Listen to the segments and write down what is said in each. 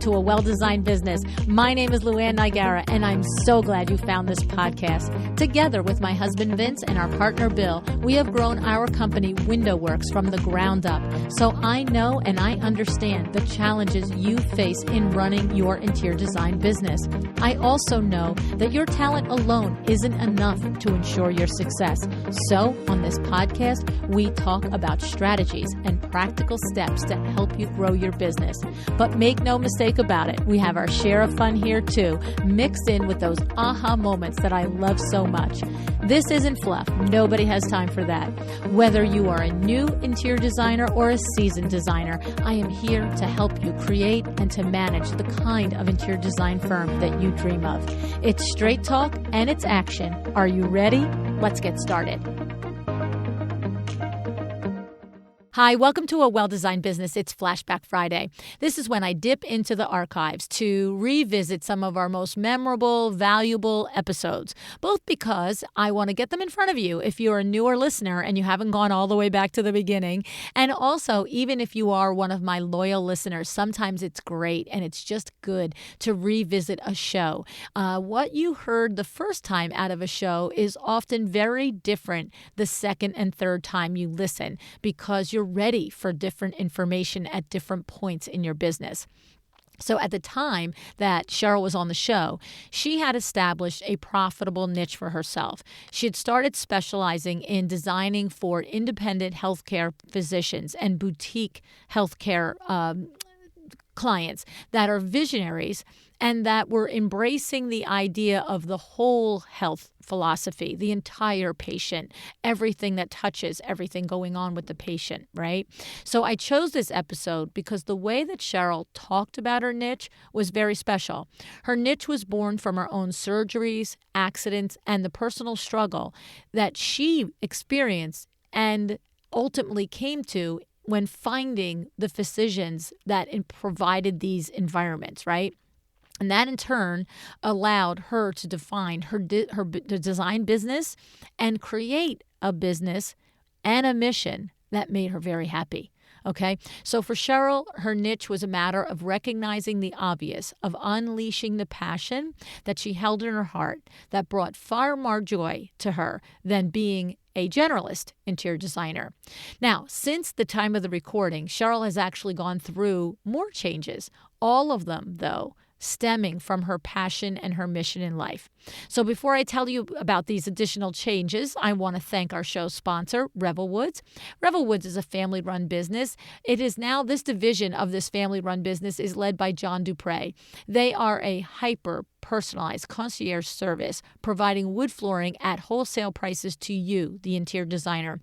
to A Well-Designed Business. My name is LuAnn and I'm so glad you found this podcast. Together with my husband Vince and our partner Bill, we have grown our company WindowWorks from the ground up. So I know and I understand the challenges you face in running your interior design business. I also know that your talent alone isn't enough to ensure your success. So on this podcast, we talk about strategies and practical steps to help you grow your business. But make no mistake about it, we have our share of fun here too, mixed in with those aha moments that I love so much. This isn't fluff. Nobody has time for that. Whether you are a new interior designer or a seasoned designer, I am here to help you create and to manage the kind of interior design firm that you dream of. It's straight talk and it's action. Are you ready? Let's get started. Hi, welcome to A Well-Designed Business. It's Flashback Friday. This is when I dip into the archives to revisit some of our most memorable, valuable episodes, both because I want to get them in front of you if you're a newer listener and you haven't gone all the way back to the beginning. And also, even if you are one of my loyal listeners, sometimes it's great and it's just good to revisit a show. What you heard the first time out of a show is often very different the second and third time you listen because you're ready for different information at different points in your business. So at the time that Cheryl was on the show, she had established a profitable niche for herself. She had started specializing in designing for independent healthcare physicians and boutique healthcare clients that are visionaries and that were embracing the idea of the whole health philosophy, the entire patient, everything that touches everything going on with the patient, right? So I chose this episode because the way that Cheryl talked about her niche was very special. Her niche was born from her own surgeries, accidents, and the personal struggle that she experienced and ultimately came to when finding the physicians that provided these environments, right? And that in turn allowed her to define her design business and create a business and a mission that made her very happy. Okay, so for Cheryl, her niche was a matter of recognizing the obvious, of unleashing the passion that she held in her heart that brought far more joy to her than being a generalist interior designer. Now, since the time of the recording, Cheryl has actually gone through more changes, all of them, though, stemming from her passion and her mission in life. So before I tell you about these additional changes, I want to thank our show sponsor, Revel Woods. Revel Woods is a family-run business. It is now, this division of this family-run business is led by John Dupre. They are a hyper-personalized concierge service, providing wood flooring at wholesale prices to you, the interior designer.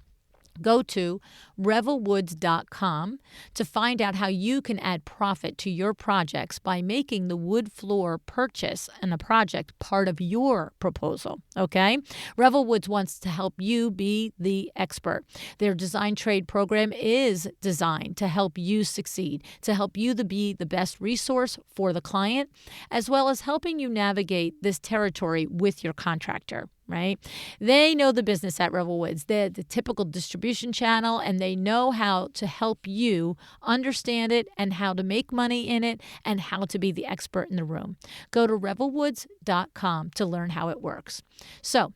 Go to revelwoods.com to find out how you can add profit to your projects by making the wood floor purchase and a project part of your proposal, okay? Revel Woods wants to help you be the expert. Their design trade program is designed to help you succeed, to help you to be the best resource for the client, as well as helping you navigate this territory with your contractor. Right? They know the business at Revel Woods. They're the typical distribution channel, and they know how to help you understand it and how to make money in it and how to be the expert in the room. Go to revelwoods.com to learn how it works. So,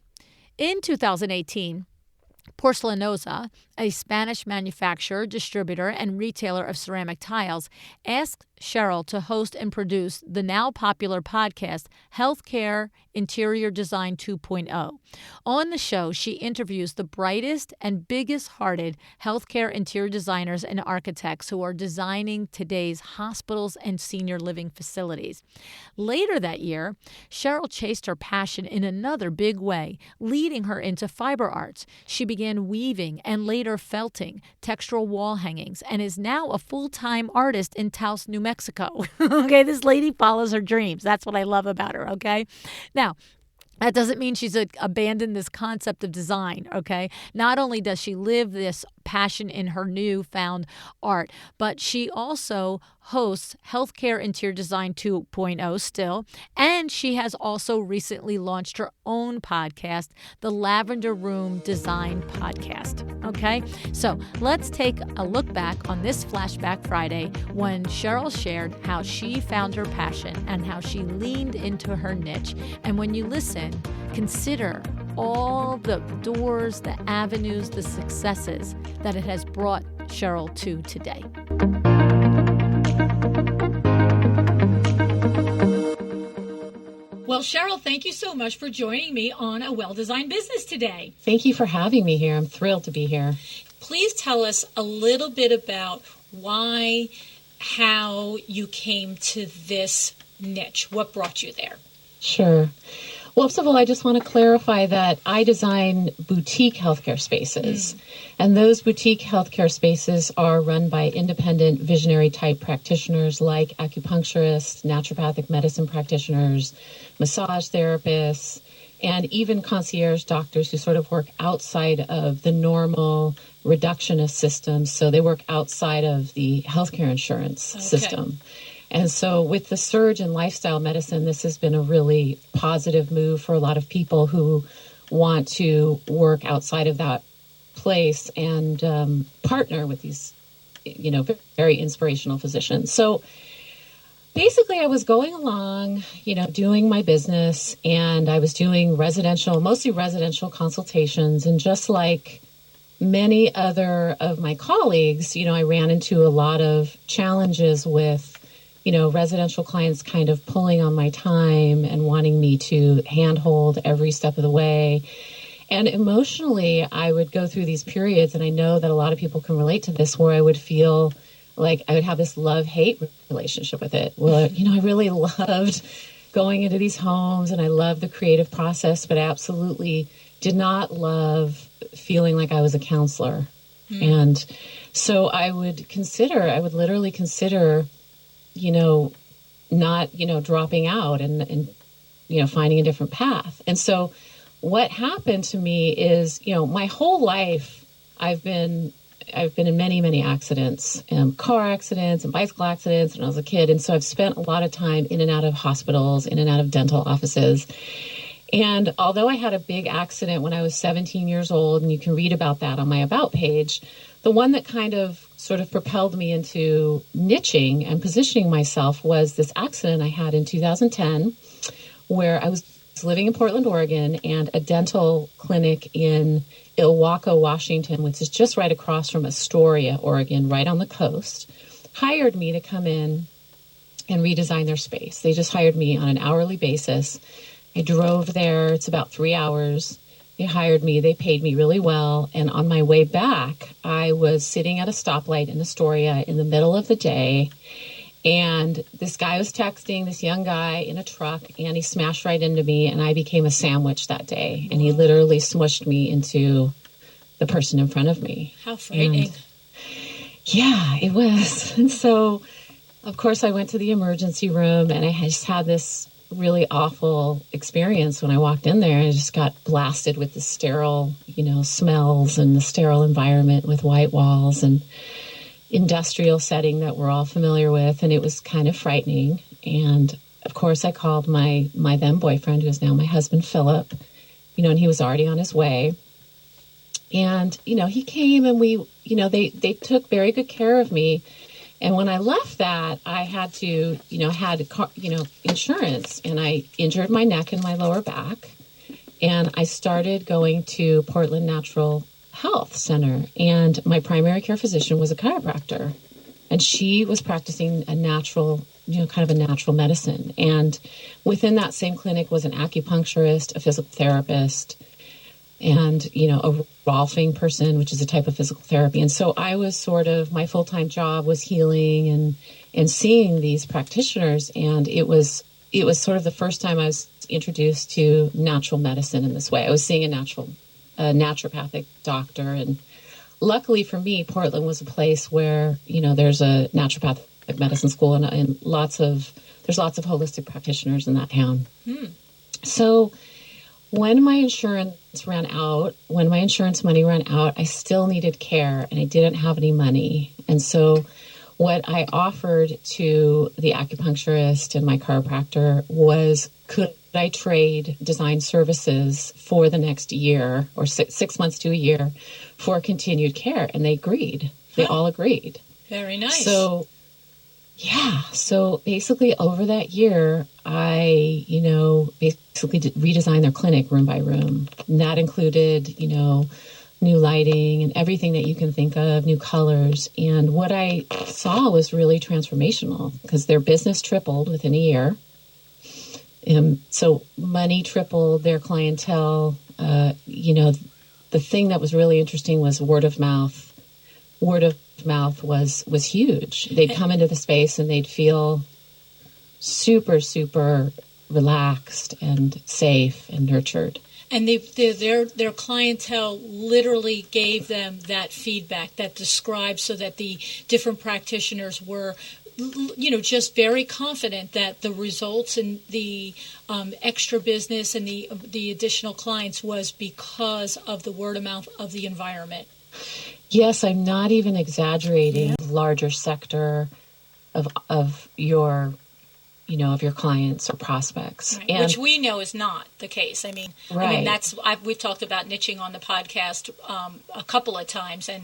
in 2018, Porcelanosa, a Spanish manufacturer, distributor, and retailer of ceramic tiles, asked Cheryl to host and produce the now popular podcast, Healthcare Interior Design 2.0. On the show, she interviews the brightest and biggest-hearted healthcare interior designers and architects who are designing today's hospitals and senior living facilities. Later that year, Cheryl chased her passion in another big way, leading her into fiber arts. She began weaving and later felting textural wall hangings and is now a full-time artist in Taos, New Mexico. Okay, this lady follows her dreams. That's what I love about her, okay? Now, that doesn't mean she's abandoned this concept of design, okay? Not only does she live this passion in her newfound art. But she also hosts Healthcare Interior Design 2.0 still, and she has also recently launched her own podcast, the Lavender Room Design Podcast. Okay, so let's take a look back on this Flashback Friday when Cheryl shared how she found her passion and how she leaned into her niche. And when you listen, consider all the doors, the avenues, the successes that it has brought Cheryl to today. Well, Cheryl, thank you so much for joining me on A Well-Designed Business today. Thank you for having me here. I'm thrilled to be here. Please tell us a little bit about why, how you came to this niche. What brought you there? Sure. Well, first of all, I just want to clarify that I design boutique healthcare spaces. And those boutique healthcare spaces are run by independent visionary type practitioners like acupuncturists, naturopathic medicine practitioners, massage therapists, and even concierge doctors who sort of work outside of the normal reductionist system. So they work outside of the healthcare insurance system. And so with the surge in lifestyle medicine, this has been a really positive move for a lot of people who want to work outside of that place and partner with these, very inspirational physicians. So basically I was going along, doing my business, and I was doing mostly residential consultations. And just like many other of my colleagues, I ran into a lot of challenges with residential clients kind of pulling on my time and wanting me to handhold every step of the way. And emotionally, I would go through these periods, and I know that a lot of people can relate to this, where I would feel like I would have this love-hate relationship with it. Well, I really loved going into these homes, and I loved the creative process, but I absolutely did not love feeling like I was a counselor. And so I would literally consider not, dropping out and finding a different path. And so what happened to me is, my whole life, I've been in many, many accidents, car accidents and bicycle accidents when I was a kid. And so I've spent a lot of time in and out of hospitals, in and out of dental offices. And although I had a big accident when I was 17 years old, and you can read about that on my About page, the one that kind of sort of propelled me into niching and positioning myself was this accident I had in 2010, where I was living in Portland, Oregon, and a dental clinic in Ilwaco, Washington, which is just right across from Astoria, Oregon, right on the coast, hired me to come in and redesign their space. They just hired me on an hourly basis. I drove there. It's about 3 hours. They hired me. They paid me really well. And on my way back, I was sitting at a stoplight in Astoria in the middle of the day. And this guy was texting, this young guy in a truck, and he smashed right into me. And I became a sandwich that day. And he literally smushed me into the person in front of me. How frightening. And yeah, it was. And so, of course, I went to the emergency room, and I just had this really awful experience when I walked in there. I just got blasted with the sterile, smells and the sterile environment with white walls and industrial setting that we're all familiar with. And it was kind of frightening. And of course, I called my then boyfriend, who is now my husband, Philip, and he was already on his way. And, he came, and they took very good care of me. And when I left that, I had to, had insurance, and I injured my neck and my lower back. And I started going to Portland Natural Health Center, and my primary care physician was a chiropractor, and she was practicing a natural, kind of a natural medicine. And within that same clinic was an acupuncturist, a physical therapist, and, a Rolfing person, which is a type of physical therapy. And so I was my full-time job was healing and seeing these practitioners. And it was sort of the first time I was introduced to natural medicine in this way. I was seeing a naturopathic doctor. And luckily for me, Portland was a place where, there's a naturopathic medicine school and there's lots of holistic practitioners in that town. So when my insurance money ran out, I still needed care and I didn't have any money. And so what I offered to the acupuncturist and my chiropractor was, could I trade design services for the next year or 6 months to a year for continued care? And they agreed. They all agreed. Very nice. So, yeah. So basically over that year, I, basically redesigned their clinic room by room. And that included, new lighting and everything that you can think of, new colors. And what I saw was really transformational because their business tripled within a year. So money tripled, their clientele. The thing that was really interesting was word of mouth. Word of mouth was huge. They'd come into the space and they'd feel super, super relaxed and safe and nurtured. And their clientele literally gave them that feedback, that described, so that the different practitioners were, just very confident that the results and the extra business and the additional clients was because of the word of mouth of the environment. Yes, I'm not even exaggerating. Yeah. Larger sector of your clients or prospects, right. Which we know is not the case. Right. We've talked about niching on the podcast a couple of times, and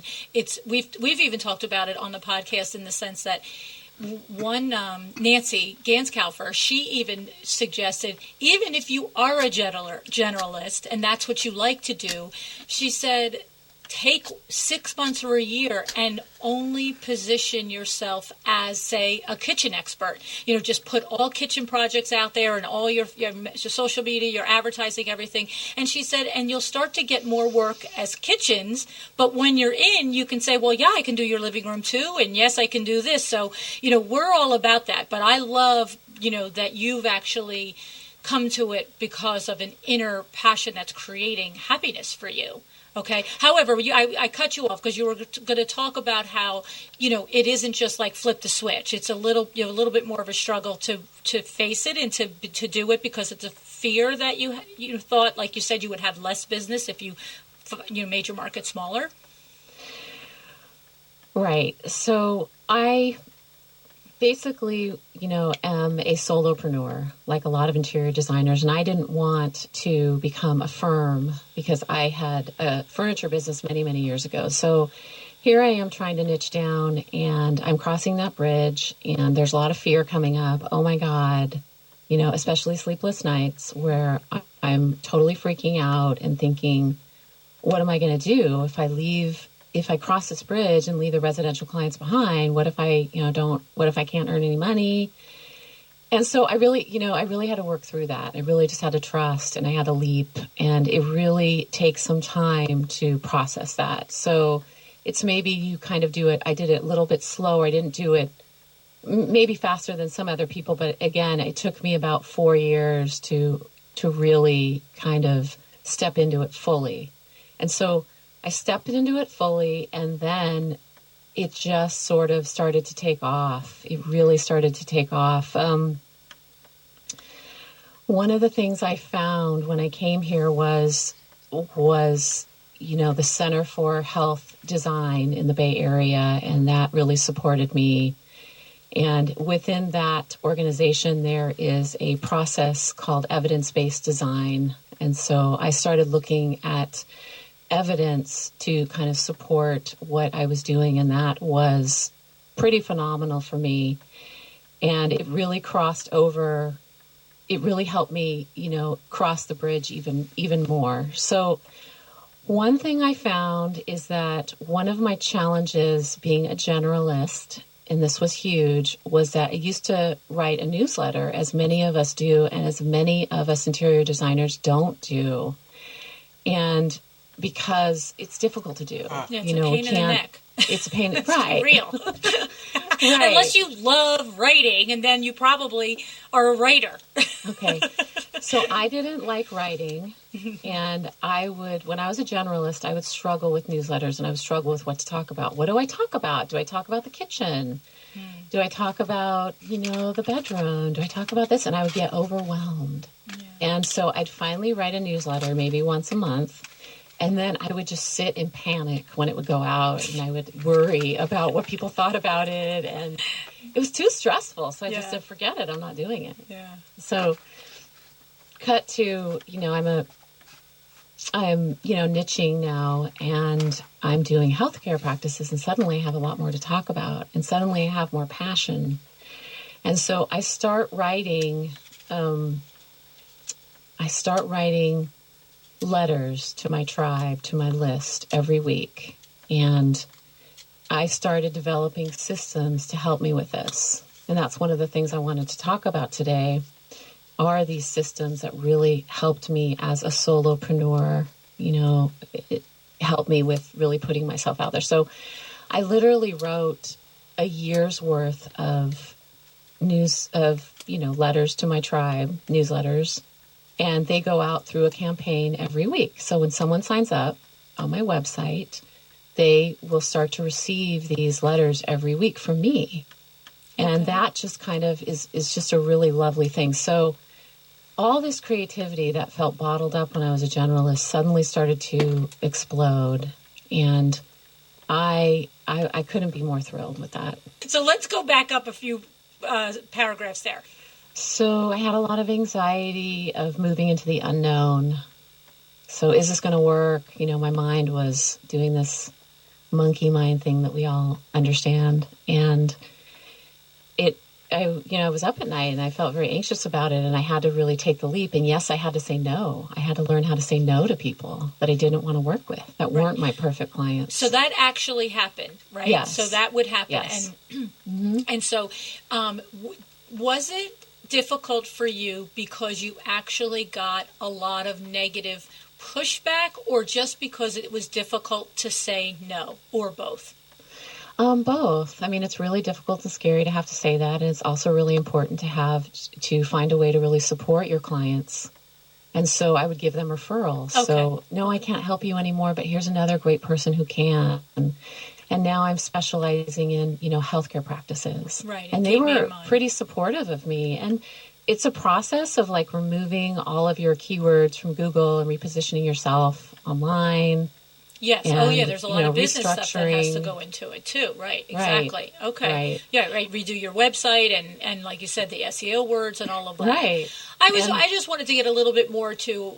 we've even talked about it on the podcast in the sense that one Nancy Ganskaufer, she even suggested, even if you are a generalist and that's what you like to do, she said, take 6 months or a year and only position yourself as, say, a kitchen expert. Just put all kitchen projects out there and all your social media, your advertising, everything. And she said, and you'll start to get more work as kitchens. But when you're in, you can say, well, yeah, I can do your living room too. And yes, I can do this. So, we're all about that. But I love, that you've actually come to it because of an inner passion that's creating happiness for you. Okay. However, I cut you off because you were going to talk about how, it isn't just like flip the switch. It's a little bit more of a struggle to face it and to do it, because it's a fear that you thought, like you said, you would have less business if you made your market smaller. Right. So I basically, am a solopreneur, like a lot of interior designers, and I didn't want to become a firm because I had a furniture business many, many years ago. So here I am trying to niche down, and I'm crossing that bridge, and there's a lot of fear coming up. Oh my God, especially sleepless nights where I'm totally freaking out and thinking, what am I going to do if I cross this bridge and leave the residential clients behind? What if I, what if I can't earn any money? And so I really had to work through that. I really just had to trust, and I had to leap, and it really takes some time to process that. So it's maybe you kind of do it. I did it a little bit slower. I didn't do it maybe faster than some other people, but again, it took me about 4 years to really kind of step into it fully. And so I stepped into it fully, and then it just sort of started to take off. It really started to take off. One of the things I found when I came here was the Center for Health Design in the Bay Area, and that really supported me. And within that organization, there is a process called evidence-based design. And so I started looking at evidence to kind of support what I was doing, and that was pretty phenomenal for me. And it really crossed over. It really helped me, cross the bridge even more. So one thing I found is that one of my challenges being a generalist, and this was huge, was that I used to write a newsletter, as many of us do, and as many of us interior designers don't do. And because it's difficult to do. Yeah, it's a pain in the neck. It's a pain. Right. Real. Right. Unless you love writing, and then you probably are a writer. Okay. So I didn't like writing, and when I was a generalist, I would struggle with newsletters, and I would struggle with what to talk about. What do I talk about? Do I talk about the kitchen? Do I talk about, the bedroom? Do I talk about this? And I would get overwhelmed. Yeah. And so I'd finally write a newsletter maybe once a month. And then I would just sit in panic when it would go out, and I would worry about what people thought about it. And it was too stressful. So I just said, forget it. I'm not doing it. Yeah. So cut to, I'm niching now, and I'm doing healthcare practices, and suddenly I have a lot more to talk about, and suddenly I have more passion. And so I start writing letters to my tribe, to my list every week. And I started developing systems to help me with this. And that's one of the things I wanted to talk about today, are these systems that really helped me as a solopreneur. It helped me with really putting myself out there. So I literally wrote a year's worth of letters to my tribe, newsletters. And they go out through a campaign every week. So when someone signs up on my website, they will start to receive these letters every week from me. And that just kind of is just a really lovely thing. So all this creativity that felt bottled up when I was a generalist suddenly started to explode. And I couldn't be more thrilled with that. So let's go back up a few paragraphs there. So I had a lot of anxiety of moving into the unknown. So is this going to work? My mind was doing this monkey mind thing that we all understand. And I was up at night and I felt very anxious about it, and I had to really take the leap. And yes, I had to say no. I had to learn how to say no to people that I didn't want to work with, that weren't my perfect clients. So that actually happened, right? Yes. So that would happen. Yes. And so was it difficult for you because you actually got a lot of negative pushback, or just because it was difficult to say no, or both? Both. I mean, it's really difficult and scary to have to say that. And it's also really important to find a way to really support your clients. And so I would give them referrals. Okay. So, no, I can't help you anymore, but here's another great person who can. And now I'm specializing in, healthcare practices. Right. And they were pretty supportive of me. And it's a process of like removing all of your keywords from Google and repositioning yourself online. Yes. And, there's a lot of business stuff that has to go into it too. Right. Exactly. Right. Okay. Right. Yeah. Right. Redo your website and like you said, the SEO words and all of that. Right. I just wanted to get a little bit more to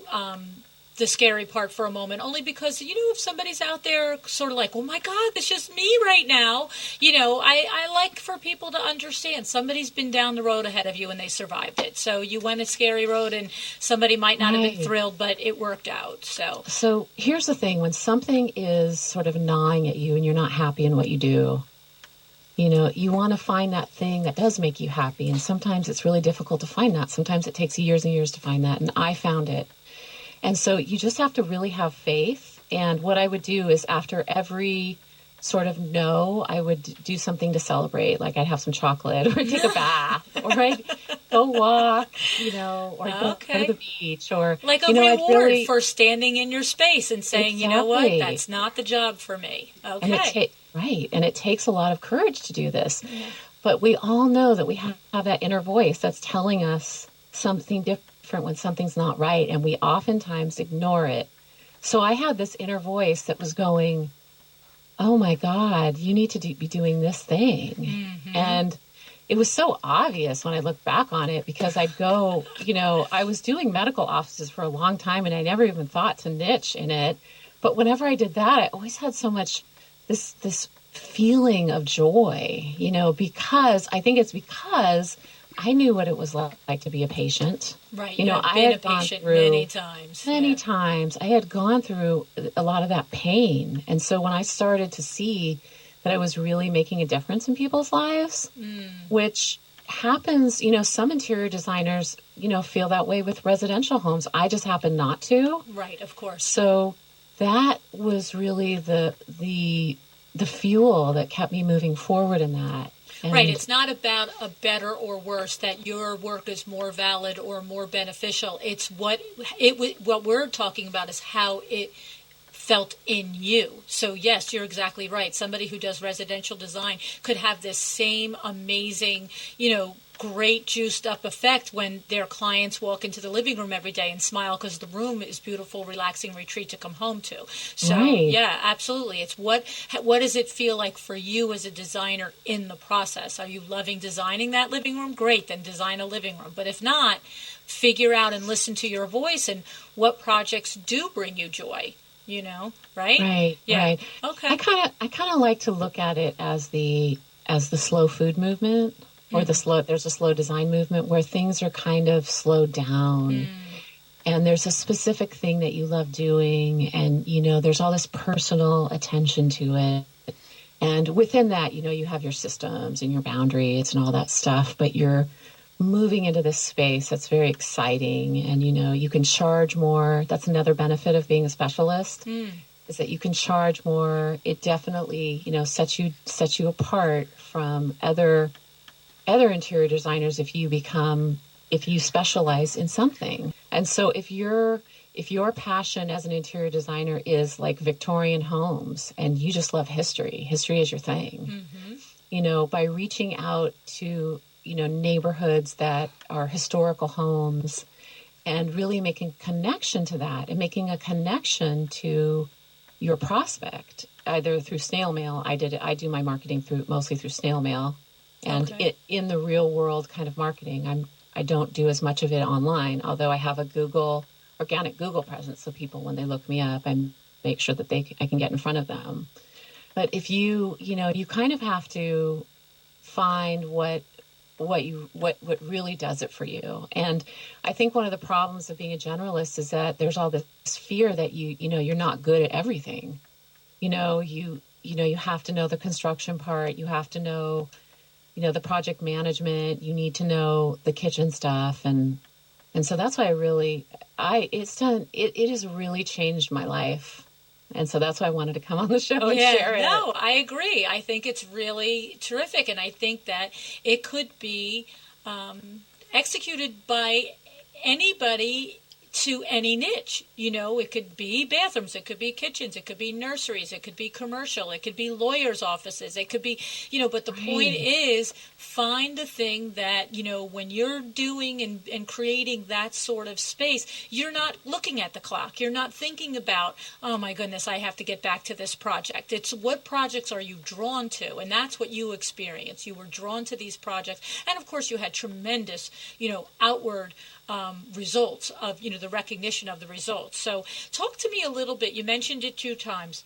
the scary part for a moment, only because, if somebody's out there sort of like, oh my God, it's just me right now, I like for people to understand somebody's been down the road ahead of you and they survived it. So you went a scary road and somebody might not have been thrilled, but it worked out. So here's the thing. When something is sort of gnawing at you and you're not happy in what you do, you want to find that thing that does make you happy. And sometimes it's really difficult to find that. Sometimes it takes years and years to find that. And I found it. And so you just have to really have faith. And what I would do is after every sort of no, I would do something to celebrate. Like I'd have some chocolate, or I'd take a bath, or I'd go walk, or go to the beach, or like a reward for standing in your space and saying, Exactly. You know what, that's not the job for me. Okay. And it takes a lot of courage to do this. Yeah. But we all know that we have that inner voice that's telling us something different when something's not right, and we oftentimes ignore it. So I had this inner voice that was going, oh my God, you need to be doing this thing. Mm-hmm. And it was so obvious when I look back on it, because I'd go, I was doing medical offices for a long time and I never even thought to niche in it. But whenever I did that, I always had so much this feeling of joy, because I think it's because I knew what it was like to be a patient. Right. I had been a patient many times. Many times. I had gone through a lot of that pain. And so when I started to see that I was really making a difference in people's lives, which happens, some interior designers, feel that way with residential homes. I just happen not to. Right, of course. So that was really the fuel that kept me moving forward in that. Right. It's not about a better or worse, that your work is more valid or more beneficial. It's what we're talking about is how it felt in you. So yes, you're exactly right. Somebody who does residential design could have this same amazing, great juiced up effect when their clients walk into the living room every day and smile because the room is beautiful, relaxing retreat to come home to. So yeah, absolutely. It's what does it feel like for you as a designer in the process? Are you loving designing that living room? Great, then design a living room. But if not, figure out and listen to your voice and what projects do bring you joy. Right? Right. Yeah. Right. Okay. I kind of like to look at it as the slow food movement, or there's a slow design movement where things are kind of slowed down. And there's a specific thing that you love doing, and there's all this personal attention to it. And within that, you have your systems and your boundaries and all that stuff, but you're moving into this space that's very exciting, and you can charge more. That's another benefit of being a specialist, is that you can charge more. It definitely sets you apart from other interior designers if you specialize in something. And so if your passion as an interior designer is like Victorian homes and you just love history is your thing, by reaching out to neighborhoods that are historical homes and really making a connection to that, and making a connection to your prospect, either through snail mail. I do my marketing mostly through snail mail, and in the real world kind of marketing. I don't do as much of it online, although I have a organic Google presence. So people, when they look me up, I make sure that I can get in front of them. But if you kind of have to find what really does it for you. And I think one of the problems of being a generalist is that there's all this fear that you're not good at everything. You have to know the construction part, you have to know the project management, you need to know the kitchen stuff, and so that's why it has really changed my life. And so that's why I wanted to come on the show and share it. No, I agree. I think it's really terrific. And I think that it could be executed by anybody to any niche. It could be bathrooms, it could be kitchens, it could be nurseries, it could be commercial, it could be lawyers' offices, it could be, but the point is, find the thing that, when you're doing and creating that sort of space, you're not looking at the clock. You're not thinking about, oh my goodness, I have to get back to this project. It's what projects are you drawn to? And that's what you experienced. You were drawn to these projects. And of course, you had tremendous, outward results of, the recognition of the results. So talk to me a little bit. You mentioned it 2 times,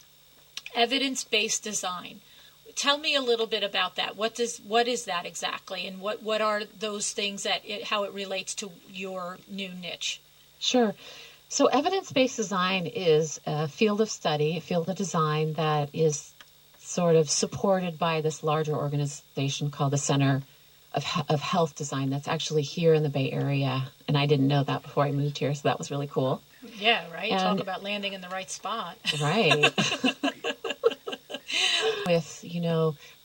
evidence-based design. Tell me a little bit about that. What is that exactly? And what are those things how it relates to your new niche? Sure. So evidence-based design is a field of study, a field of design that is sort of supported by this larger organization called the Center of Health Design, that's actually here in the Bay Area. And I didn't know that before I moved here, so that was really cool. Yeah, right? And talk about landing in the right spot. Right. With,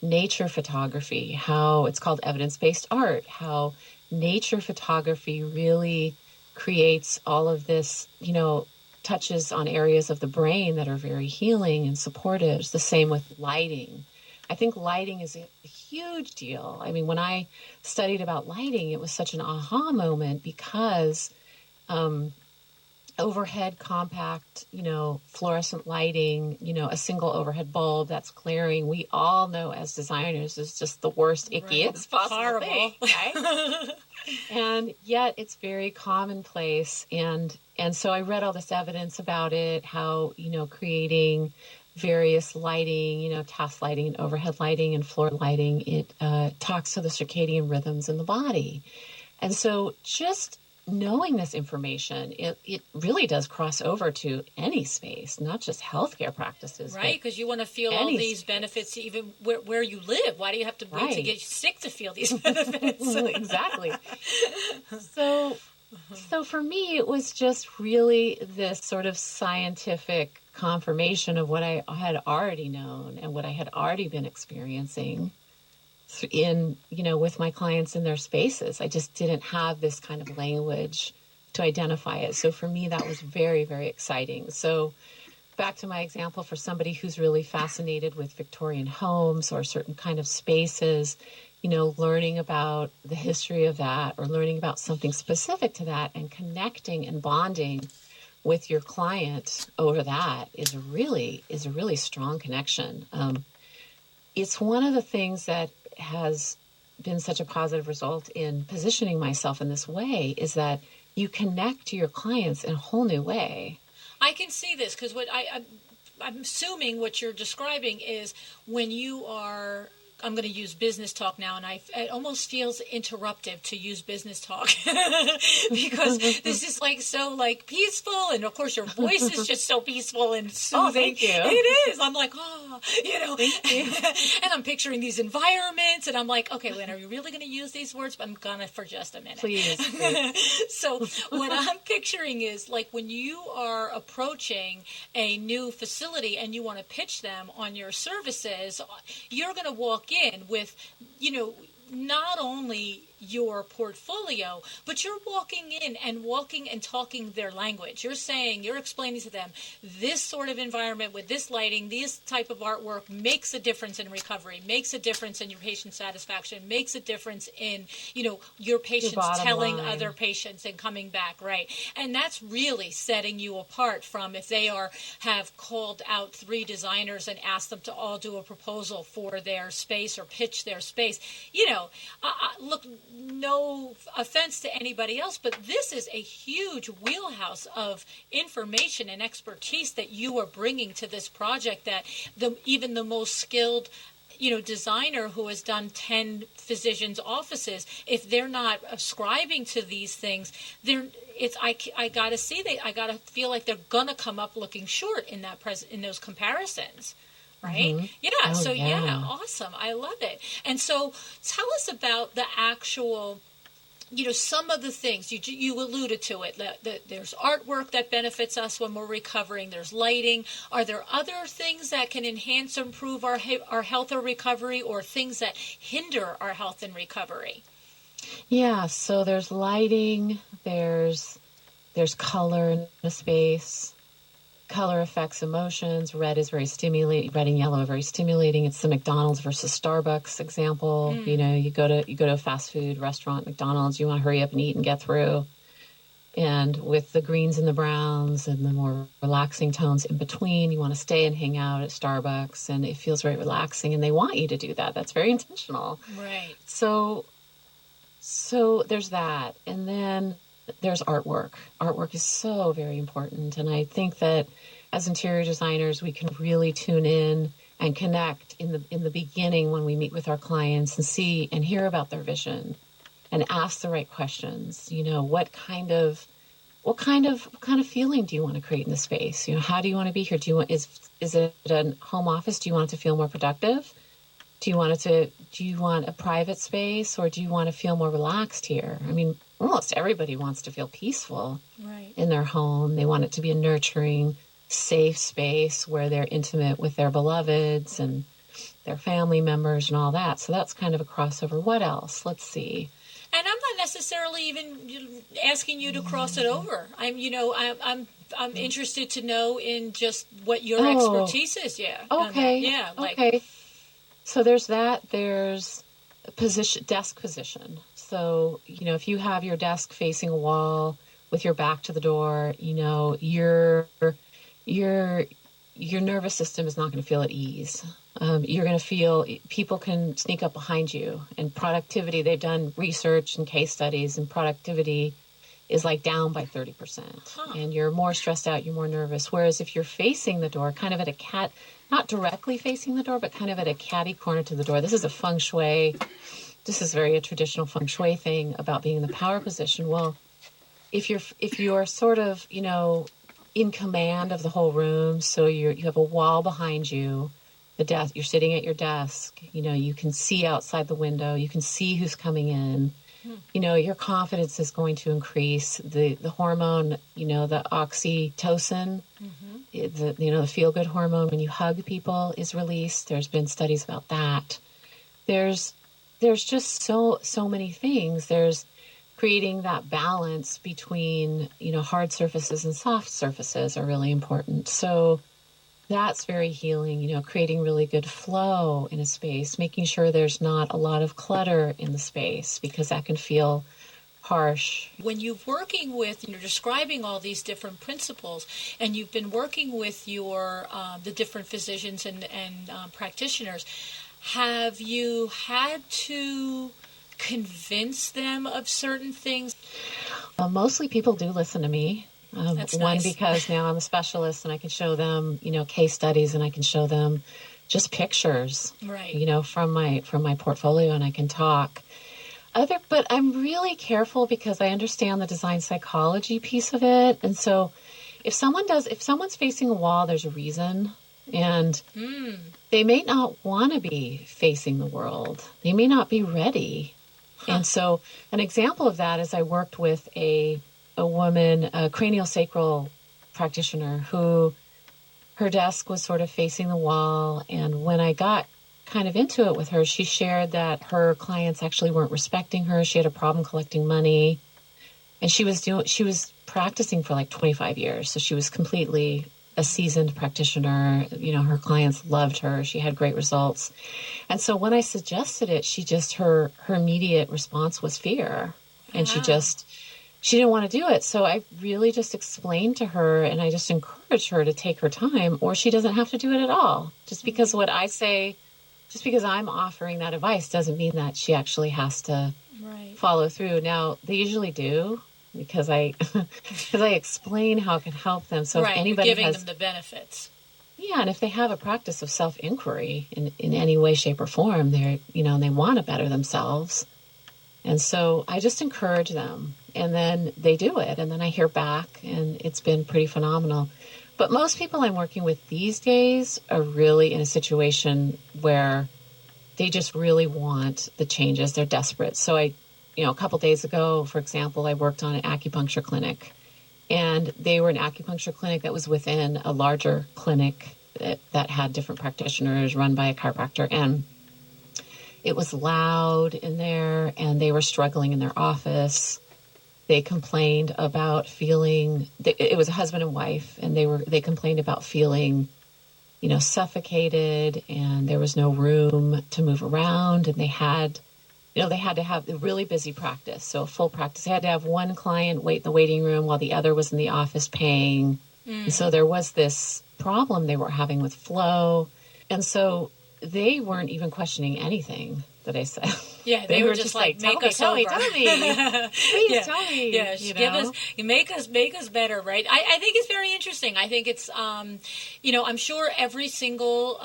nature photography, how it's called evidence-based art, how nature photography really creates all of this, touches on areas of the brain that are very healing and supportive. It's the same with lighting. I think lighting is a huge deal. I mean, when I studied about lighting, it was such an aha moment because overhead compact, fluorescent lighting, a single overhead bulb that's glaring, we all know as designers is just the worst, ickiest possible thing, right? And yet it's very commonplace. And so I read all this evidence about it, how, creating various lighting, task lighting and overhead lighting and floor lighting, it talks to the circadian rhythms in the body. And so just knowing this information, it really does cross over to any space, not just healthcare practices. Right, because you want to feel all these benefits even where you live. Why do you have to wait to get sick to feel these benefits? Exactly. So for me, it was just really this sort of scientific confirmation of what I had already known and what I had already been experiencing in, with my clients in their spaces. I just didn't have this kind of language to identify it. So for me, that was very, very exciting. So back to my example, for somebody who's really fascinated with Victorian homes or certain kind of spaces, learning about the history of that or learning about something specific to that and connecting and bonding with your client over that is a really strong connection. It's one of the things that has been such a positive result in positioning myself in this way is that you connect to your clients in a whole new way. I can see this because I'm assuming what you're describing is when you are, I'm going to use business talk now, and it almost feels interruptive to use business talk because this is like so like peaceful, and of course your voice is just so peaceful and soothing. Oh, thank you. It is. I'm like, Thank you. and I'm picturing these environments, and I'm like, okay, Lynn, are you really going to use these words? But I'm gonna for just a minute. Please. So what I'm picturing is like when you are approaching a new facility and you want to pitch them on your services, you're going to walk in with, not only your portfolio, but you're walking in and talking their language. You're explaining to them this sort of environment with this lighting, this type of artwork makes a difference in recovery, makes a difference in your patient satisfaction, makes a difference in, your patients telling line. Other patients and coming back, right? And that's really setting you apart from if they have called out 3 designers and asked them to all do a proposal for their space or pitch their space. Look, no offense to anybody else, but this is a huge wheelhouse of information and expertise that you are bringing to this project that even the most skilled designer who has done 10 physicians' offices, if they're not ascribing to these things, I gotta I gotta feel like they're gonna come up looking short in in those comparisons. Right? Mm-hmm. Yeah. Yeah, Awesome. I love it. And so tell us about the actual, some of the things you alluded to it. That there's artwork that benefits us when we're recovering. There's lighting. Are there other things that can enhance or improve our health or recovery, or things that hinder our health and recovery? Yeah. So there's lighting. There's color in the space. Color affects emotions. Red is very stimulating. Red and yellow are very stimulating. It's the McDonald's versus Starbucks example. You go to a fast food restaurant, McDonald's. You want to hurry up and eat and get through. And with the greens and the browns and the more relaxing tones in between, you want to stay and hang out at Starbucks, and it feels very relaxing. And they want you to do that. That's very intentional. Right. So there's that, and then there's artwork. Artwork is so very important. And I think that as interior designers, we can really tune in and connect in the beginning when we meet with our clients and see and hear about their vision and ask the right questions. What kind of feeling do you want to create in the space? How do you want to be here? Is it a home office? Do you want it to feel more productive? Do you want a private space, or do you want to feel more relaxed here? I mean, almost everybody wants to feel peaceful in their home. They want it to be a nurturing, safe space where they're intimate with their beloveds and their family members and all that. So that's kind of a crossover. What else? Let's see. And I'm not necessarily even asking you to cross it over. I'm interested to know in just what your expertise is. Yeah. Okay. Yeah. Okay. So there's that. There's desk position. So, if you have your desk facing a wall with your back to the door, your nervous system is not going to feel at ease. You're going to feel people can sneak up behind you. And productivity, they've done research and case studies, and productivity is like down by 30%. And you're more stressed out, you're more nervous. Whereas if you're facing the door, kind of at not directly facing the door, but kind of at a catty corner to the door. This is a feng shui. This is a traditional feng shui thing about being in the power position. Well, if you're sort of, in command of the whole room, so you have a wall behind you, the desk, you're sitting at your desk, you can see outside the window, you can see who's coming in. Your confidence is going to increase. The hormone, the oxytocin, the feel-good hormone when you hug people is released. There's been studies about that. There's just so many things. There's creating that balance between, hard surfaces and soft surfaces are really important. So That's very healing, creating really good flow in a space, making sure there's not a lot of clutter in the space because that can feel harsh. When you're working with, and you're describing all these different principles, and you've been working with the different physicians and practitioners, have you had to convince them of certain things? Mostly people do listen to me. That's One, nice. because now I'm a specialist and I can show them, case studies, and I can show them just pictures, Right. From my portfolio, and I can talk. But I'm really careful because I understand the design psychology piece of it. And so if someone's facing a wall, there's a reason. And they may not want to be facing the world. They may not be ready. And so an example of that is I worked with a woman, a craniosacral practitioner, who her desk was sort of facing the wall. And when I got kind of into it with her, she shared that her clients actually weren't respecting her. She had a problem collecting money, and she was practicing for like 25 years. So she was completely a seasoned practitioner. Her clients loved her. She had great results. And so when I suggested it, her immediate response was fear. And she didn't want to do it. So I really just explained to her, and I just encouraged her to take her time, or she doesn't have to do it at all. Just because I'm offering that advice doesn't mean that she actually has to follow through. Now, they usually do, because I explain how it can help them. So if anybody you're giving them the benefits. Yeah, and if they have a practice of self-inquiry in any way, shape, or form, and they want to better themselves. And so I just encourage them, and then they do it, and then I hear back, and it's been pretty phenomenal. But most people I'm working with these days are really in a situation where they just really want the changes. They're desperate. So a couple days ago, for example, I worked on an acupuncture clinic, and they were an acupuncture clinic that was within a larger clinic that had different practitioners, run by a chiropractor. And it was loud in there, and they were struggling in their office. They complained about it was a husband and wife, and they complained about feeling, suffocated, and there was no room to move around. And they had to have a really busy practice. So a full practice. They had to have one client wait in the waiting room while the other was in the office paying. And so there was this problem they were having with flow. And so they weren't even questioning anything that I said. Yeah, they were just like, make us over. Tell me. Please tell me. Yeah, make us better, right? I think it's very interesting. I think it's, I'm sure every single,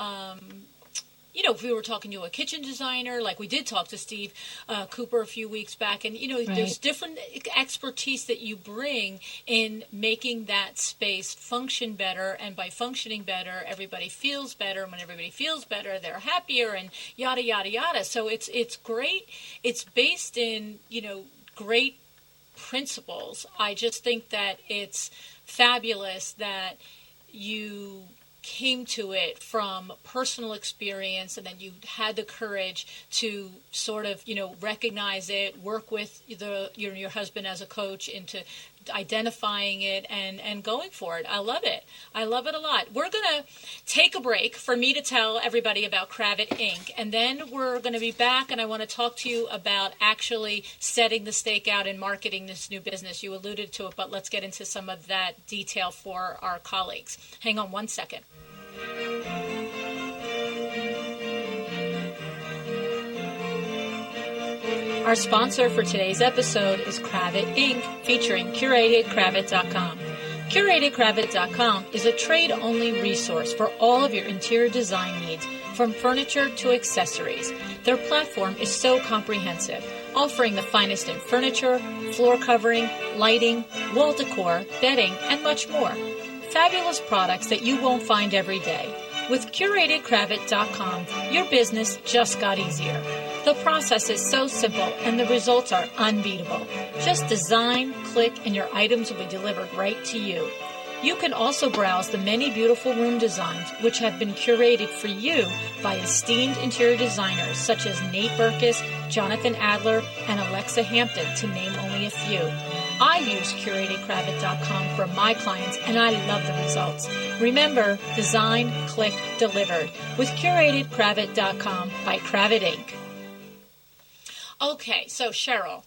if we were talking to a kitchen designer, like we did talk to Steve Cooper a few weeks back, and, there's different expertise that you bring in making that space function better. And by functioning better, everybody feels better. And when everybody feels better, they're happier, and yada, yada, yada. So it's great. It's based in, great principles. I just think that it's fabulous that you came to it from personal experience, and then you had the courage to sort of, recognize it, work with your husband as a coach into identifying it and going for it. I love it. I love it a lot. We're going to take a break for me to tell everybody about Kravit Inc. And then we're going to be back, and I want to talk to you about actually setting the stake out and marketing this new business. You alluded to it, but let's get into some of that detail for our colleagues. Hang on one second. Our sponsor for today's episode is Kravit Inc., featuring CuratedKravit.com. CuratedKravit.com is a trade-only resource for all of your interior design needs, from furniture to accessories. Their platform is so comprehensive, offering the finest in furniture, floor covering, lighting, wall decor, bedding, and much more. Fabulous products that you won't find every day. With CuratedKravit.com, your business just got easier. The process is so simple, and the results are unbeatable. Just design, click, and your items will be delivered right to you. You can also browse the many beautiful room designs which have been curated for you by esteemed interior designers such as Nate Berkus, Jonathan Adler, and Alexa Hampton, to name only a few. I use curatedcravat.com for my clients, and I love the results. Remember, design, click, delivered with curatedcravat.com by Cravat Inc. Okay, so Cheryl,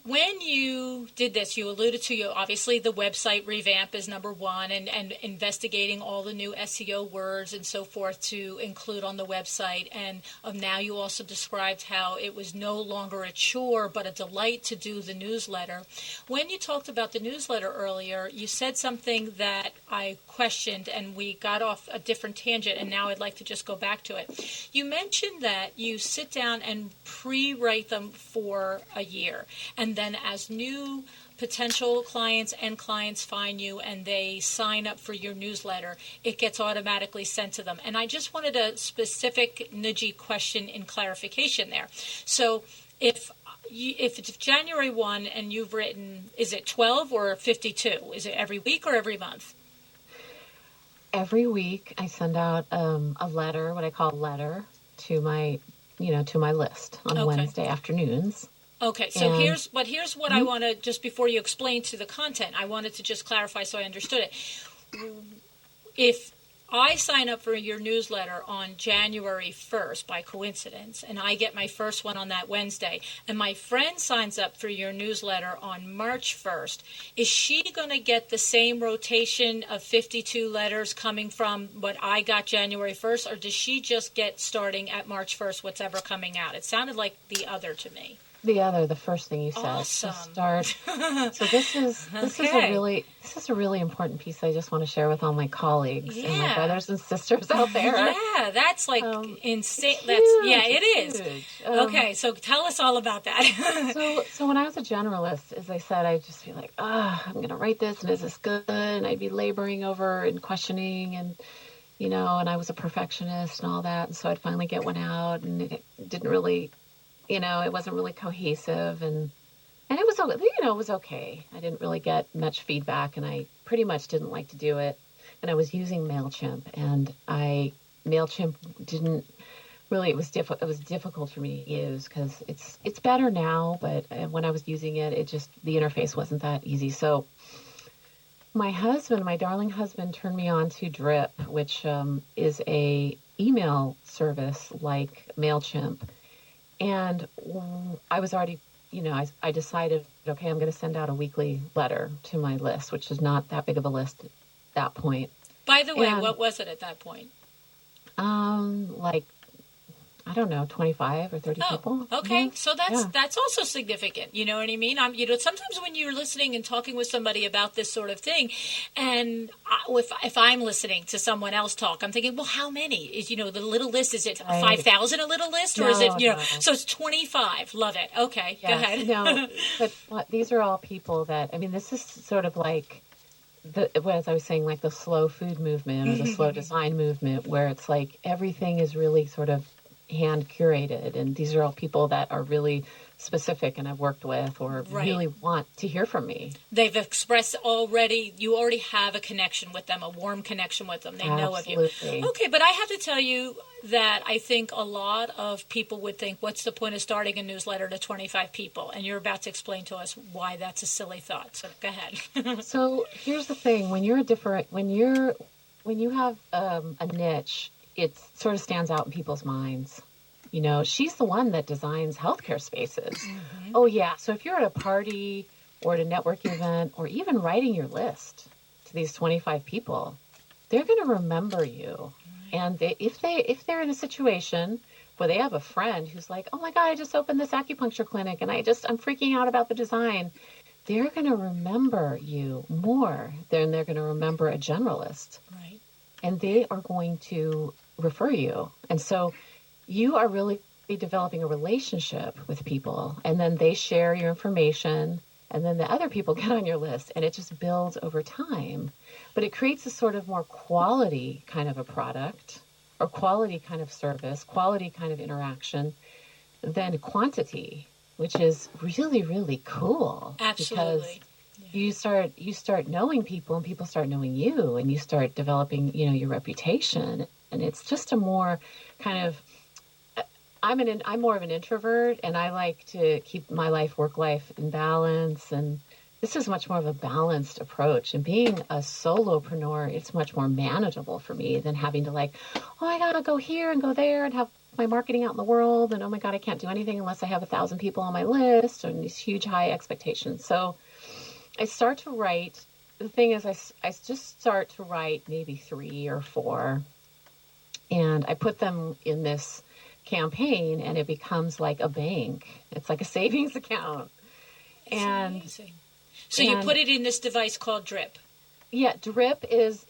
when you did this, you alluded to, obviously the website revamp is number one, and investigating all the new SEO words and so forth to include on the website. And now you also described how it was no longer a chore but a delight to do the newsletter. When you talked about the newsletter earlier, you said something that I questioned, and we got off a different tangent, and now I'd like to just go back to it. You mentioned that you sit down and pre-write them for a year, and then as new potential clients and clients find you and they sign up for your newsletter, it gets automatically sent to them. And I just wanted a specific nudgy question in clarification there. So if it's January 1 and you've written, is it 12 or 52? Is it every week or every month? Every week I send out a letter, what I call a letter, to my list on Wednesday afternoons. Okay, so here's what I want to, just before you explain to the content, I wanted to just clarify so I understood it. If I sign up for your newsletter on January 1st by coincidence, and I get my first one on that Wednesday, and my friend signs up for your newsletter on March 1st, is she going to get the same rotation of 52 letters coming from what I got January 1st, or does she just get starting at March 1st, what's ever coming out? It sounded like the other to me. The first thing you said. Awesome. To start. So this is a really important piece I just want to share with all my colleagues and my brothers and sisters out there. Yeah, that's like insane. It is. Huge. Okay, so tell us all about that. So when I was a generalist, as I said, I'd just be like, I'm going to write this, and is this good? And I'd be laboring over and questioning, and and I was a perfectionist and all that. And so I'd finally get one out, and it didn't really. It wasn't really cohesive, and it was, it was okay. I didn't really get much feedback, and I pretty much didn't like to do it. And I was using MailChimp, and MailChimp didn't really, it was difficult for me to use because it's better now, but when I was using it, the interface wasn't that easy. So my darling husband, turned me on to Drip, which is a email service like MailChimp. And I was already, I decided, okay, I'm going to send out a weekly letter to my list, which is not that big of a list at that point. By the way, what was it at that point? I don't know, 25 or 30 people. Okay. Mm-hmm. So that's also significant. You know what I mean? Sometimes when you're listening and talking with somebody about this sort of thing, and if I'm listening to someone else talk, I'm thinking, well, how many is, the little list? Is it 5,000 a little list, or is it, so it's 25. Love it. Okay. Yes. Go ahead. No, but these are all people that, this is sort of like, as I was saying, like the slow food movement or the slow design movement, where it's like everything is really sort of hand curated, and these are all people that are really specific and I've worked with or really want to hear from me. They've expressed already, you already have a connection with them, a warm connection with them. They know of you. Okay, but I have to tell you that I think a lot of people would think, what's the point of starting a newsletter to 25 people? And you're about to explain to us why that's a silly thought. So go ahead. So here's the thing. When you have a niche, it sort of stands out in people's minds. She's the one that designs healthcare spaces. Mm-hmm. Oh, yeah. So if you're at a party or at a networking event or even writing your list to these 25 people, they're going to remember you. Right. And if they're in a situation where they have a friend who's like, oh, my God, I just opened this acupuncture clinic and I'm freaking out about the design, they're going to remember you more than they're going to remember a generalist. Right. And they are going to refer you. And so you are really developing a relationship with people, and then they share your information, and then the other people get on your list, and it just builds over time. But it creates a sort of more quality kind of a product, or quality kind of service, quality kind of interaction than quantity, which is really, really cool. Absolutely. Because you start knowing people, and people start knowing you, and you start developing, your reputation. And it's just a more kind of, I'm more of an introvert, and I like to keep my work life in balance. And this is much more of a balanced approach. And being a solopreneur, it's much more manageable for me than having to like, oh, I gotta go here and go there and have my marketing out in the world. And oh my God, I can't do anything unless I have 1,000 people on my list and these huge high expectations. So I start to write. The thing is, I just start to write maybe 3 or 4, and I put them in this campaign, and it becomes like a bank. It's like a savings account. It's And amazing. So you put it in this device called Drip. yeah, Drip is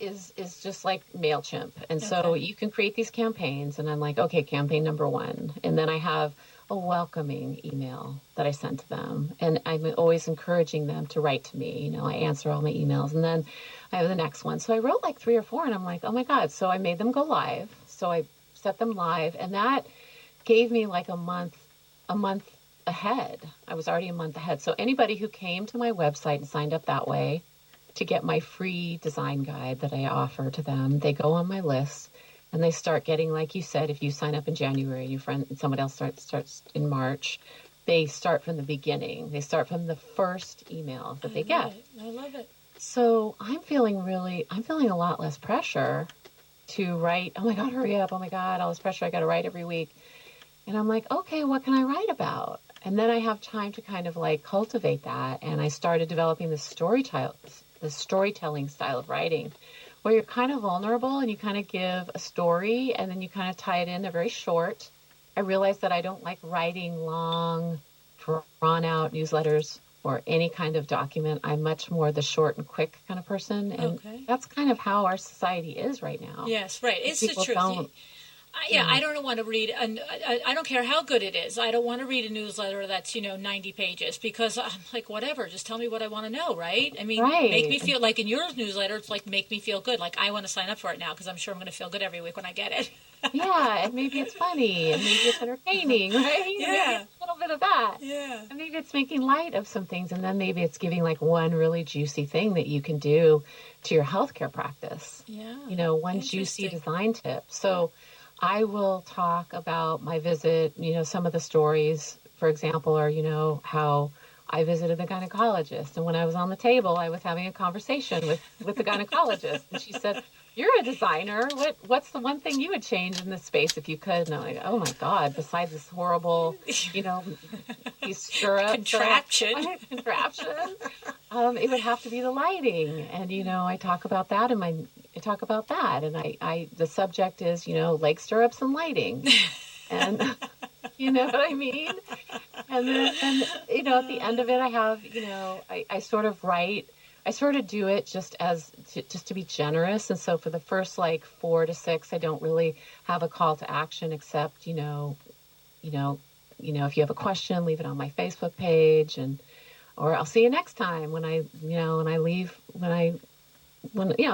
just like MailChimp. And so Okay. you can create these campaigns, and I'm like, okay, campaign number 1. And then I have a welcoming email that I send to them. And I'm always encouraging them to write to me. You know, I answer all my emails, and then I have the next one. So I wrote like 3 or 4, and I'm like, oh my God. So I made them go live. So I set them live, and that gave me like a month ahead. I was already a month ahead. So anybody who came to my website and signed up that way to get my free design guide that I offer to them, they go on my list and they start getting, like you said, if you sign up in January, your friend, someone else starts in March, they start from the beginning. They start from the first email that they get. I love it. So I'm feeling a lot less pressure to write, oh my God, hurry up. Oh my God, all this pressure I got to write every week. And I'm like, okay, what can I write about? And then I have time to kind of like cultivate that. And I started developing the storytelling style of writing, where you're kind of vulnerable and you kind of give a story and then you kind of tie it in. They're very short. I realized that I don't like writing long, drawn out newsletters or any kind of document. I'm much more the short and quick kind of person. And that's kind of how our society is right now. Yes, right. It's the People truth. don't. I don't want to read, I don't care how good it is. I don't want to read a newsletter that's, 90 pages because I'm like, whatever, just tell me what I want to know, right? I mean, make me feel like in your newsletter, it's like, make me feel good. Like, I want to sign up for it now because I'm sure I'm going to feel good every week when I get it. Yeah, and maybe it's funny, and maybe it's entertaining, right? Yeah. Maybe it's a little bit of that. Yeah. And maybe it's making light of some things, and then maybe it's giving like one really juicy thing that you can do to your healthcare practice. Yeah. One juicy design tip. So I will talk about my visit, some of the stories, for example, are, how I visited the gynecologist. And when I was on the table, I was having a conversation with the gynecologist. And she said, you're a designer. What's the one thing you would change in this space if you could? And I'm like, oh my God, besides this horrible, these stirrups. Contraption. It would have to be the lighting. And, I talk about that and I the subject is, leg stirrups and lighting. And you know what I mean? And then, at the end of it, I have, I sort of write, I sort of do it just to be generous. And so for the first like 4 to 6, I don't really have a call to action except, if you have a question, leave it on my Facebook page or I'll see you next time when I'll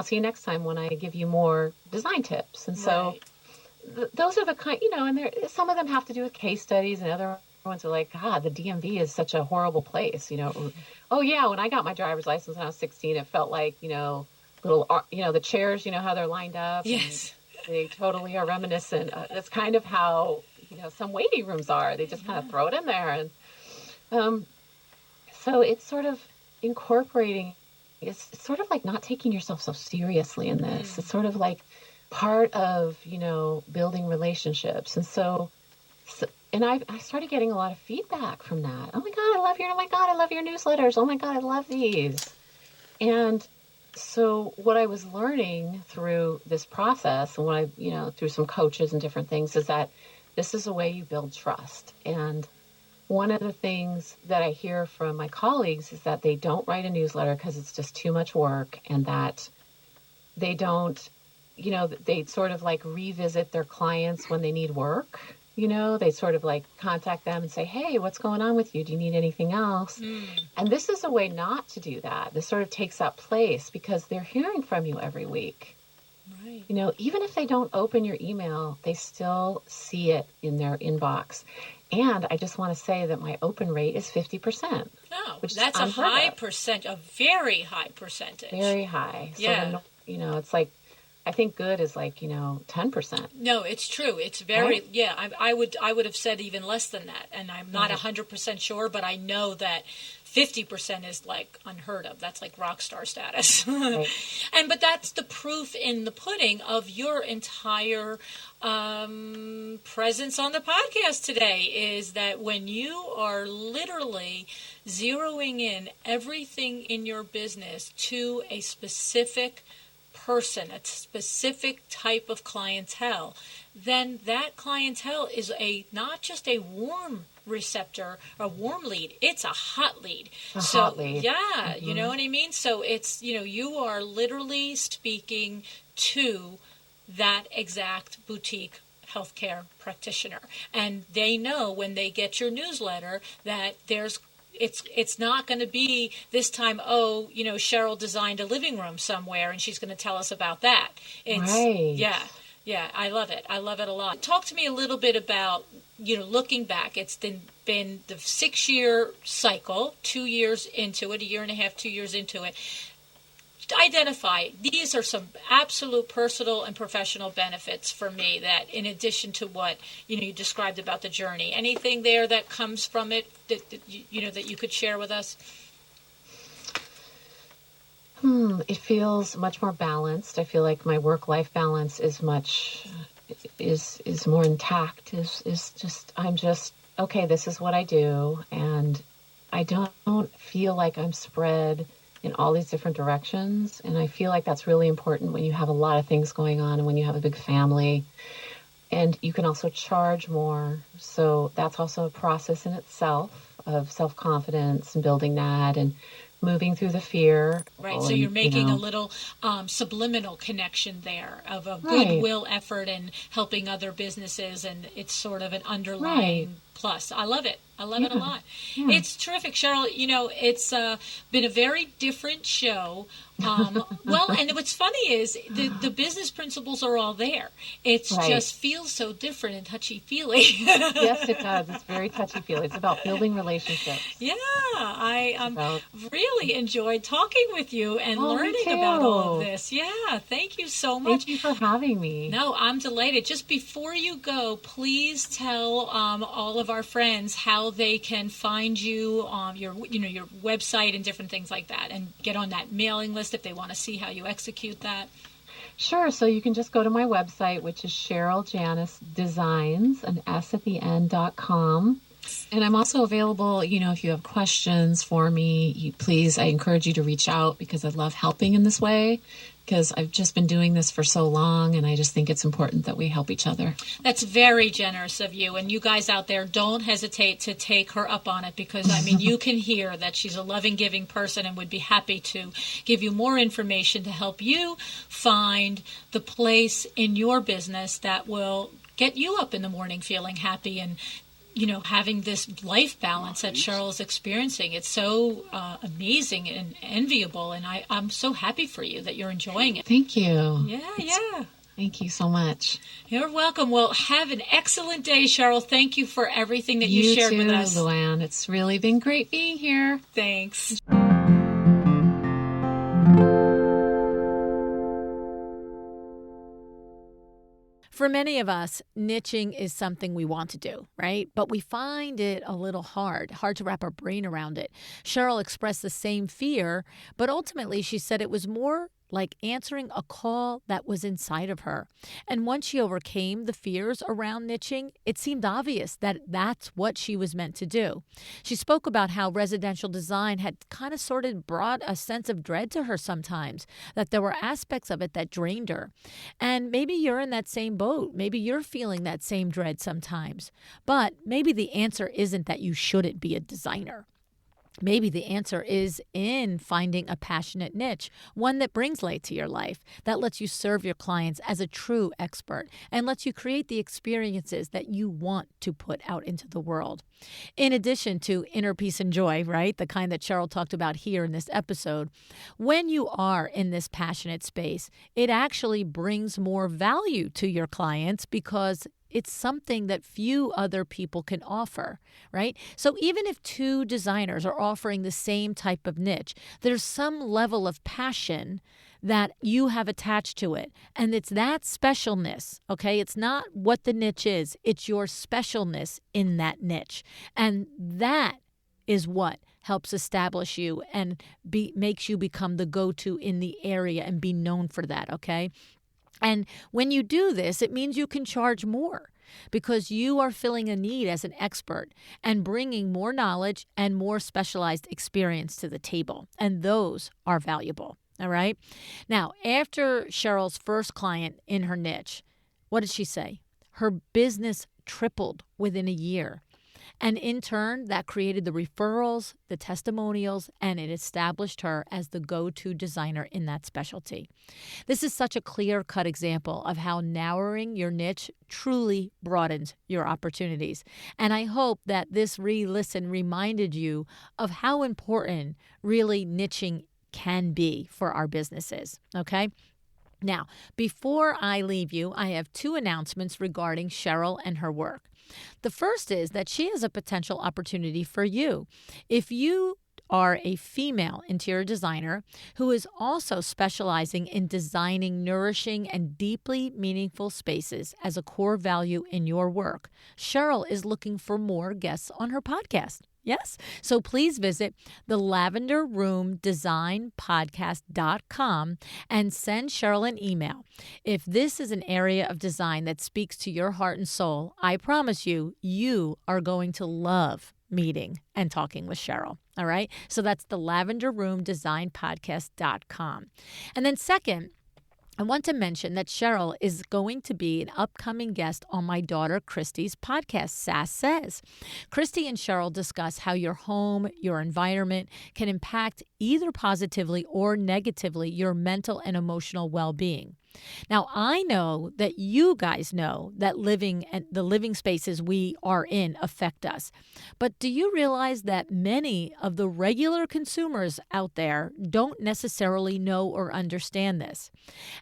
see you next time when I give you more design tips. And so those are the kind, and some of them have to do with case studies and other ones are like, God, the DMV is such a horrible place. Oh yeah, when I got my driver's license when I was 16, it felt like, little, the chairs, how they're lined up. Yes. They totally are reminiscent. That's kind of how, some waiting rooms are. They just kind of throw it in there. And so it's sort of incorporating, it's sort of like not taking yourself so seriously in this. It's sort of like part of, building relationships. And so I started getting a lot of feedback from that. Oh my God, I love your newsletters. Oh my God, I love these. And so what I was learning through this process and what I, through some coaches and different things is that this is a way you build trust. And one of the things that I hear from my colleagues is that they don't write a newsletter because it's just too much work and that they don't, they sort of like revisit their clients when they need work. They sort of like contact them and say, hey, what's going on with you? Do you need anything else? And this is a way not to do that. This sort of takes up place because they're hearing from you every week. Right. Even if they don't open your email, they still see it in their inbox. And I just want to say that my open rate is 50%. Oh, which that's a high percent, a very high percentage. Very high. Yeah. So, it's like, I think good is like, 10%. No, it's true. It's very, Right? yeah, I would have said even less than that. And I'm not Right. 100% sure, but I know that 50% is like unheard of. That's like rock star status. Right. But that's the proof in the pudding of your entire presence on the podcast today, is that when you are literally zeroing in everything in your business to a specific person, a specific type of clientele, then that clientele is not just a warm receptor, a warm lead, it's a hot lead. A So hot lead. yeah, you know what I mean? So it's, you are literally speaking to that exact boutique healthcare practitioner, and they know when they get your newsletter that it's not going to be this time, Cheryl designed a living room somewhere and she's going to tell us about that. It's Right. yeah, I love it. I love it a lot. Talk to me a little bit about, looking back. It's been the 6-year cycle, 2 years into it, a year and a half, 2 years into it. Identify, these are some absolute personal and professional benefits for me, that in addition to what you described about the journey, anything there that comes from it that you could share with us? It feels much more balanced. I feel like my work-life balance is more intact. I'm just okay. This is what I do, and I don't feel like I'm spread in all these different directions. And I feel like that's really important when you have a lot of things going on and when you have a big family. And you can also charge more. So that's also a process in itself of self-confidence and building that and moving through the fear. Right, so you're making a little subliminal connection there of a Right. goodwill effort and helping other businesses, and it's sort of an underlying Right. plus. I love it. I love it a Yeah. lot. Yeah. It's terrific, Cheryl. It's been a very different show. Well, and what's funny is the business principles are all there. It Right. just feels so different and touchy-feely. Yes, it does. It's very touchy-feely. It's about building relationships. Yeah, I About really enjoyed talking with you and Oh, me learning about all of too. this. Yeah, thank you so much. Thank you for having me. No, I'm delighted. Just before you go, please tell all of our friends how they can find you on your website and different things like that, and get on that mailing list if they want to see how you execute that. Sure. So you can just go to my website, which is Cheryl Janis Designs, an S at the end.com. And I'm also available, if you have questions for me, I encourage you to reach out, because I love helping in this way, because I've just been doing this for so long, and I just think it's important that we help each other. That's very generous of you. And you guys out there, don't hesitate to take her up on it, because, you can hear that she's a loving, giving person and would be happy to give you more information to help you find the place in your business that will get you up in the morning feeling happy and having this life balance that Cheryl is experiencing. It's so amazing and enviable, and I'm so happy for you that you're enjoying it. Thank you. Yeah. Thank you so much. You're welcome. Well, have an excellent day, Cheryl. Thank you for everything that you shared too, with us. LuAnn. It's really been great being here. Thanks. For many of us, niching is something we want to do, right? But we find it a little hard to wrap our brain around it. Cheryl expressed the same fear, but ultimately she said it was more like answering a call that was inside of her. And once she overcame the fears around niching, it seemed obvious that that's what she was meant to do. She spoke about how residential design had kind of sort of brought a sense of dread to her sometimes, that there were aspects of it that drained her. And maybe you're in that same boat. Maybe you're feeling that same dread sometimes. But maybe the answer isn't that you shouldn't be a designer. Maybe the answer is in finding a passionate niche, one that brings light to your life, that lets you serve your clients as a true expert, and lets you create the experiences that you want to put out into the world. In addition to inner peace and joy, right, the kind that Cheryl talked about here in this episode, when you are in this passionate space, it actually brings more value to your clients, because it's something that few other people can offer, right? So even if two designers are offering the same type of niche, there's some level of passion that you have attached to it. And it's that specialness, okay? It's not what the niche is. It's your specialness in that niche. And that is what helps establish you and makes you become the go-to in the area and be known for that, okay? And when you do this, it means you can charge more because you are filling a need as an expert and bringing more knowledge and more specialized experience to the table. And those are valuable. All right. Now, after Cheryl's first client in her niche, what did she say? Her business tripled within a year. And in turn, that created the referrals, the testimonials, and it established her as the go-to designer in that specialty. This is such a clear-cut example of how narrowing your niche truly broadens your opportunities. And I hope that this re-listen reminded you of how important really niching can be for our businesses, okay? Now, before I leave you, I have 2 announcements regarding Cheryl and her work. The first is that she has a potential opportunity for you. If you are a female interior designer who is also specializing in designing nourishing and deeply meaningful spaces as a core value in your work, Cheryl is looking for more guests on her podcast. Yes? So please visit the lavenderroomdesignpodcast.com and send Cheryl an email. If this is an area of design that speaks to your heart and soul, I promise you, you are going to love meeting and talking with Cheryl. All right? So that's the lavenderroomdesignpodcast.com. And then second, I want to mention that Cheryl is going to be an upcoming guest on my daughter Christy's podcast, Sass Says. Christy and Cheryl discuss how your home, your environment can impact either positively or negatively your mental and emotional well-being. Now, I know that you guys know that the living spaces we are in affect us. But do you realize that many of the regular consumers out there don't necessarily know or understand this?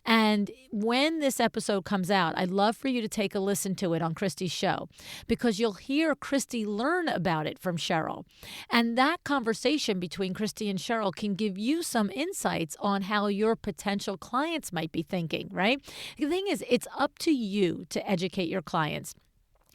And when this episode comes out, I'd love for you to take a listen to it on Christy's show because you'll hear Christy learn about it from Cheryl. And that conversation between Christy and Cheryl can give you some insights on how your potential clients might be thinking, right? The thing is, it's up to you to educate your clients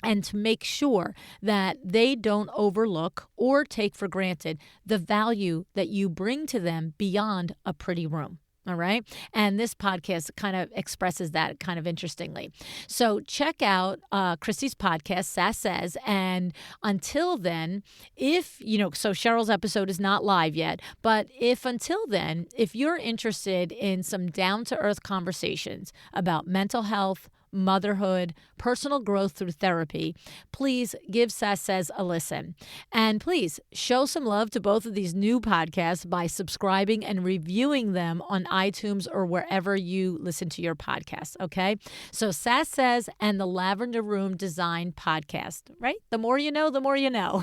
and to make sure that they don't overlook or take for granted the value that you bring to them beyond a pretty room. All right. And this podcast kind of expresses that kind of interestingly. So check out Christy's podcast, Sass Says. And until then, so Cheryl's episode is not live yet, but until then, if you're interested in some down-to-earth conversations about mental health, motherhood, personal growth through therapy, please give Sass Says a listen. And please show some love to both of these new podcasts by subscribing and reviewing them on iTunes or wherever you listen to your podcasts, okay? So Sass Says and the Lavender Room Design Podcast, right? The more you know, the more you know.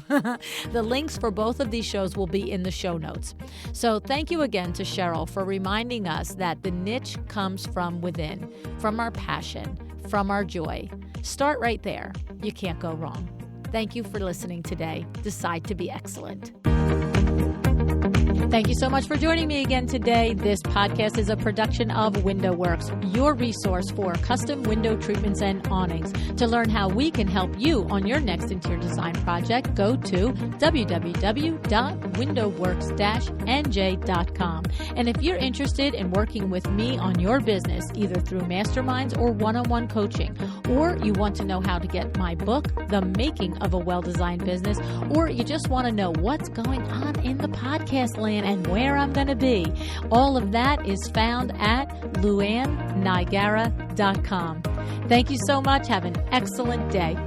The links for both of these shows will be in the show notes. So thank you again to Cheryl for reminding us that the niche comes from within, from our passion, from our joy. Start right there. You can't go wrong. Thank you for listening today. Decide to be excellent. Thank you so much for joining me again today. This podcast is a production of WindowWorks, your resource for custom window treatments and awnings. To learn how we can help you on your next interior design project, go to www.windowworks-nj.com. And if you're interested in working with me on your business, either through masterminds or one-on-one coaching, or you want to know how to get my book, The Making of a Well-Designed Business, or you just want to know what's going on in the podcast land and where I'm going to be, all of that is found at LuAnnNigara.com. Thank you so much. Have an excellent day.